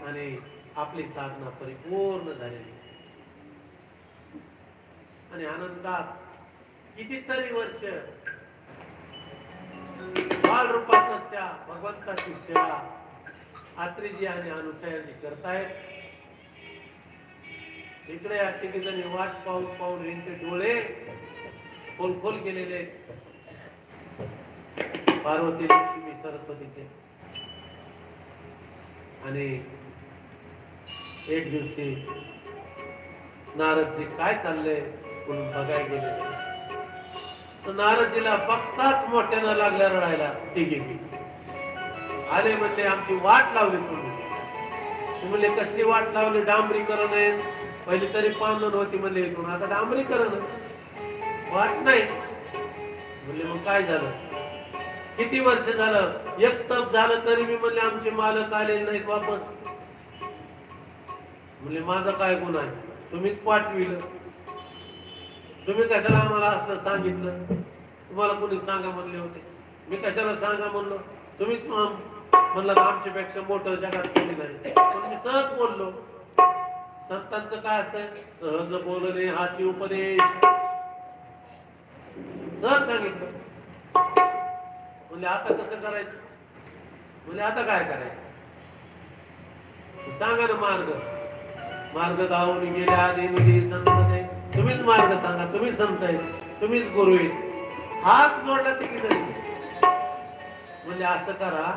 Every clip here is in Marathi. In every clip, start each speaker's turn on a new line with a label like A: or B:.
A: आणि आपली साधना परिपूर्ण झालेली आणि आनंदात कितीतरी वर्ष बाल रूपातच त्या भगवंताची सेवा आत्रेजी आणि अनुसयाजी करतायत. इकडे या ठिकाणी वाट पाहून पाहून यांचे डोळे खोल गेलेले पार्वती लक्ष्मी सरस्वतीचे. आणि एक दिवशी नारदजी काय चाललंय म्हणून बघायला गेले. तर नारदजीला बघताच मोठ्यानं लागल्या रडायला. तिघे आले म्हणले आमची वाट लावली तुम्ही. म्हणले कसली वाट लावली? डांबरीकरण आहे. पहिली तरी पांदण होती म्हणले इथून, आता डांबरीकरण वाट नाही म्हणले. मग काय झालं? किती वर्ष झालं? एक तप झालं तरी मी म्हणले आमचे मालक आले नाहीत वापस. म्हणले माझा काय गुन्हा आहे? तुम्हीच पाठविलं. तुम्ही कशाला आम्हाला असलं सांगितलं? तुम्हाला कोणी सांगा म्हणले होते? मी कशाला सांगा म्हणलो? तुम्हीच म्हणलं आमच्यापेक्षा मोठं जगात कोणी नाही. पण मी सहज बोललो. संतांचं काय असतं? सहज बोलणे हाची उपदेश. सहज सांगितलं. म्हणजे आता कसं करायचं? म्हणजे आता काय करायचं? सांगा ना मार्ग. मार्ग धावून गेल्या आधी संत नाही. तुम्हीच मार्ग सांगा. तुम्ही संत आहे, तुम्हीच गुरु आहे. हात जोडला तिघी जणी. म्हणजे असं करा,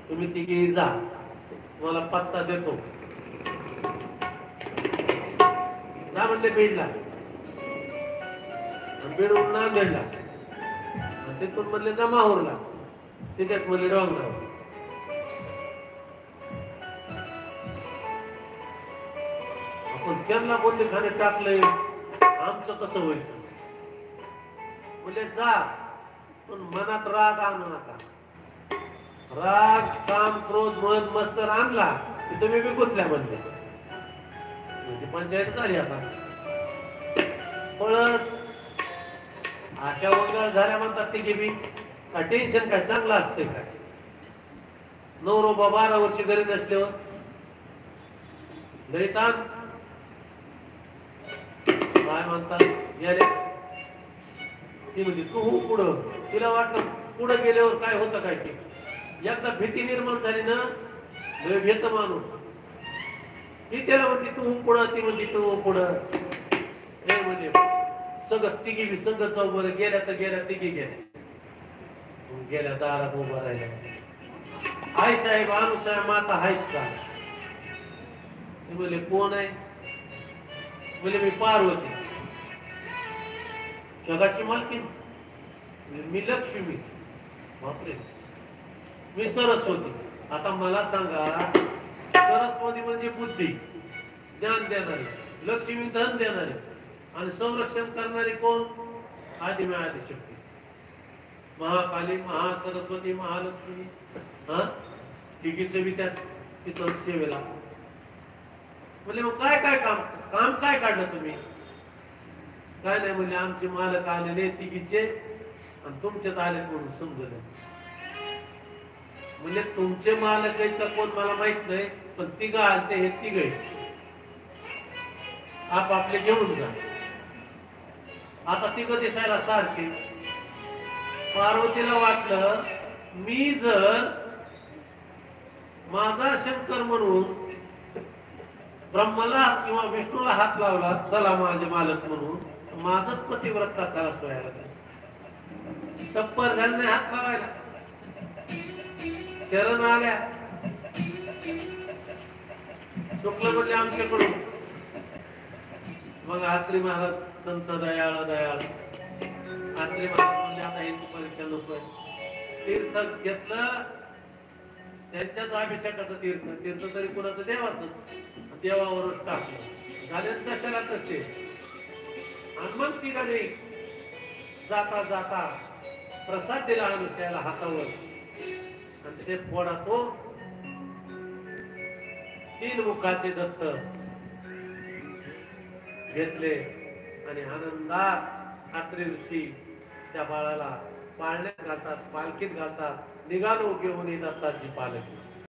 A: तुम्ही तिघी जा, तुम्हाला पत्ता देतो. जा म्हणले बीडला. बीडून नांदेडला. तिथून म्हणले जा माहूरला. तिच्यात म्हणले डोंगरावर. आपण त्यांना बोलले खाणे टाकलंय, आमचं कसं व्हायचं? म्हणजे जा, पण मनात राग आणू नका. राग, काम, क्रोध, मद, मत्सर आणला की तुम्ही बी गुंतल्या म्हणले. म्हणजे पंचायत झाली आता. पळत अशा वगैरे झाल्या म्हणतात तिघी बी. काय टेन्शन काय चांगलं असते काय? नवरोबा 12 वर्ष घरी नसल्यावर दैतान काय म्हणतात गेले. ती म्हणजे तू पुढं. तिला वाटलं पुढे गेल्यावर काय होतं काय की. एकदा भीती निर्माण झाली ना, भेट माणूस. ती त्याला म्हणते तू पुढं, ती म्हणते तू पुढं. हे म्हणजे सगळं तिघी बी संघ चौबर गेल्या तर गेल्या. तिघी गेल्या दारात उभं राहिल्या. आई साहेब अनुसाहेब माता आहेत का? ते म्हणले कोण आहे? म्हणजे मी पार्वती, जगाची मालकी. मी लक्ष्मी. बापरे, मी सरस्वती. आता मला सांगा, सरस्वती म्हणजे बुद्धी, ज्ञान देणारी. लक्ष्मी धन देणारी. आणि संरक्षण करणारी कोण? आदिमा आदिशक्ती. महाकाली, महासरस्वती, महालक्ष्मी. हा तिघीचे बी त्यात तिथं सेवेला. म्हणजे मग काय काय काम काय काढलं तुम्ही? काय नाही म्हणजे आमचे मालक आलेले तिघीचे आणि तुमच्यात आले म्हणून समजलं. म्हणजे तुमचे मालक कोण मला माहित नाही, पण तिघ आलते. हे तिघ आपापले घेऊन जा. आता तिघ दिसायला सारखे. पार्वतीला वाटलं मी जर माझा शंकर म्हणून ब्रह्माला किंवा विष्णूला हात लावला, चला माझे मालक म्हणून, माझाच पतिव्रता त्याला सोयाला तप्पर झाले हात लावायला. शरण आल्या. चुकलं म्हणजे आमच्याकडून. मग आत्री महाराज संत दयाळ दयाळ. आत्री महाराज म्हणजे आता हिंदू परीक्षा नको. तीर्थ घेतलं, त्यांच्याच अभिषेकाचं तीर्थ. तीर्थ तरी कुणाचं देवाचं. देवावरच टाकलं. झालेच कशाला तसे. आणि मग ती गाडी जाता जाता प्रसाद दिला अनुष्याला हातावर. आणि ते फोडा तो 3 मुखाचे दत्त घेतले आणि आनंदात आत्री ऋषी त्या बाळाला पाळण्यात घालतात, पालखीत घालतात. निघालो घेऊन दत्ताची पालखी.